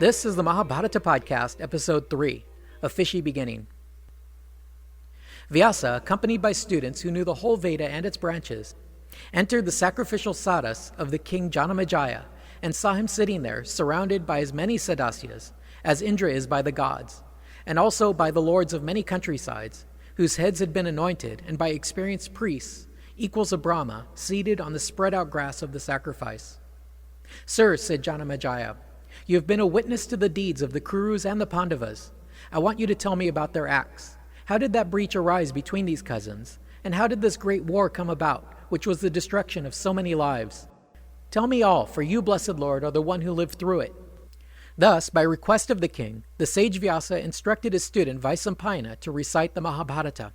This is the Mahabharata podcast, episode 3, A Fishy Beginning. Vyasa, accompanied by students who knew the whole Veda and its branches, entered the sacrificial saras of the king Janamejaya and saw him sitting there, surrounded by as many Sadasyas as Indra is by the gods, and also by the lords of many countrysides, whose heads had been anointed, and by experienced priests, equals of Brahma, seated on the spread-out grass of the sacrifice. "Sir," said Janamejaya, "you have been a witness to the deeds of the Kurus and the Pandavas. I want you to tell me about their acts. How did that breach arise between these cousins? And how did this great war come about, which was the destruction of so many lives? Tell me all, for you, blessed Lord, are the one who lived through it." Thus, by request of the king, the sage Vyasa instructed his student Vaisampayana to recite the Mahabharata.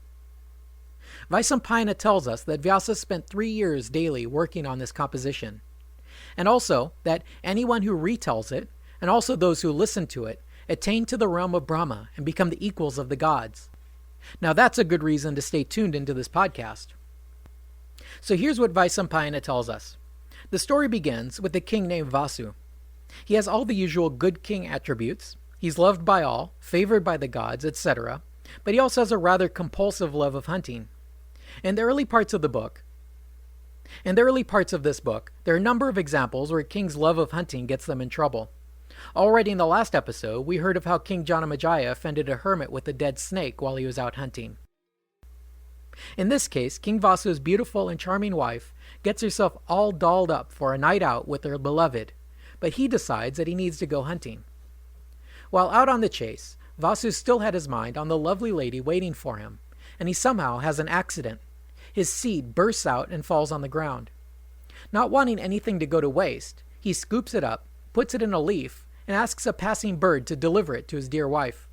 Vaisampayana tells us that Vyasa spent 3 years daily working on this composition, and also that anyone who retells it, and also those who listen to it, attain to the realm of Brahma and become the equals of the gods. Now that's a good reason to stay tuned into this podcast. So here's what Vaisampayana tells us. The story begins with a king named Vasu. He has all the usual good king attributes. He's loved by all, favored by the gods, etc. But he also has a rather compulsive love of hunting. In the early parts of this book, there are a number of examples where a king's love of hunting gets them in trouble. Already in the last episode, we heard of how King Janamejaya offended a hermit with a dead snake while he was out hunting. In this case, King Vasu's beautiful and charming wife gets herself all dolled up for a night out with her beloved, but he decides that he needs to go hunting. While out on the chase, Vasu still had his mind on the lovely lady waiting for him, and he somehow has an accident. His seed bursts out and falls on the ground. Not wanting anything to go to waste, he scoops it up, puts it in a leaf, and asks a passing bird to deliver it to his dear wife.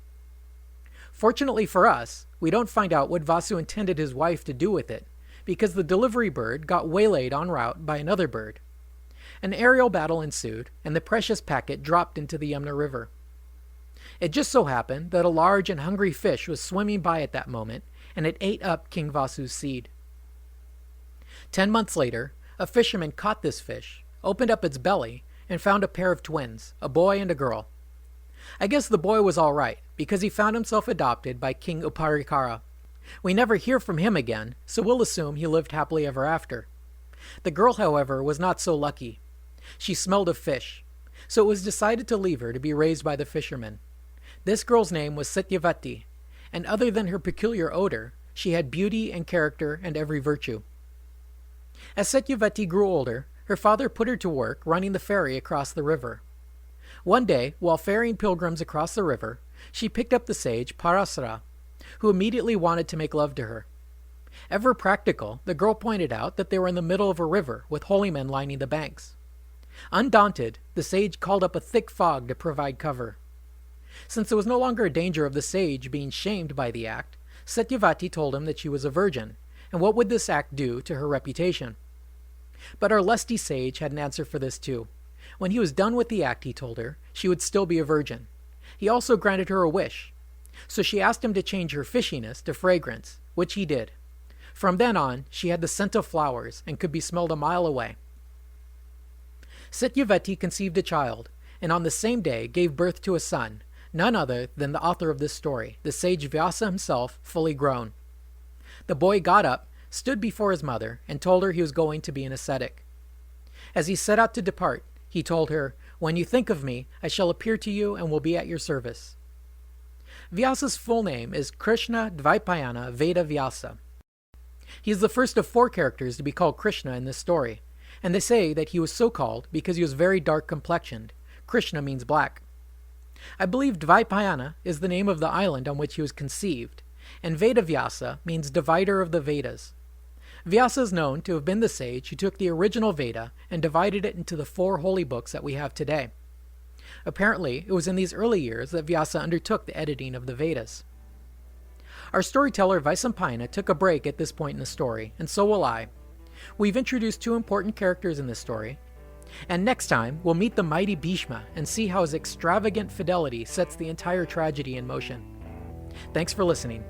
Fortunately for us, we don't find out what Vasu intended his wife to do with it, because the delivery bird got waylaid en route by another bird. An aerial battle ensued, and the precious packet dropped into the Yamuna River. It just so happened that a large and hungry fish was swimming by at that moment, and it ate up King Vasu's seed. 10 months later, a fisherman caught this fish, opened up its belly, and found a pair of twins, a boy and a girl. I guess the boy was all right, because he found himself adopted by King Uparikara. We never hear from him again, so we'll assume he lived happily ever after. The girl, however, was not so lucky. She smelled of fish, so it was decided to leave her to be raised by the fisherman. This girl's name was Satyavati, and other than her peculiar odor, she had beauty and character and every virtue. As Satyavati grew older, her father put her to work running the ferry across the river. One day, while ferrying pilgrims across the river, she picked up the sage Parasara, who immediately wanted to make love to her. Ever practical, the girl pointed out that they were in the middle of a river with holy men lining the banks. Undaunted, the sage called up a thick fog to provide cover. Since there was no longer a danger of the sage being shamed by the act, Satyavati told him that she was a virgin, and what would this act do to her reputation? But our lusty sage had an answer for this too. When he was done with the act, he told her, she would still be a virgin. He also granted her a wish. So she asked him to change her fishiness to fragrance, which he did. From then on, she had the scent of flowers and could be smelled a mile away. Satyavati conceived a child, and on the same day gave birth to a son, none other than the author of this story, the sage Vyasa himself, fully grown. The boy got up, stood before his mother, and told her he was going to be an ascetic. As he set out to depart, he told her, "When you think of me, I shall appear to you and will be at your service." Vyasa's full name is Krishna Dvaipayana Veda Vyasa. He is the first of 4 characters to be called Krishna in this story, and they say that he was so called because he was very dark complexioned. Krishna means black. I believe Dvaipayana is the name of the island on which he was conceived, and Veda Vyasa means divider of the Vedas. Vyasa is known to have been the sage who took the original Veda and divided it into the 4 holy books that we have today. Apparently, it was in these early years that Vyasa undertook the editing of the Vedas. Our storyteller Vaisampayana took a break at this point in the story, and so will I. We've introduced 2 important characters in this story, and next time we'll meet the mighty Bhishma and see how his extravagant fidelity sets the entire tragedy in motion. Thanks for listening.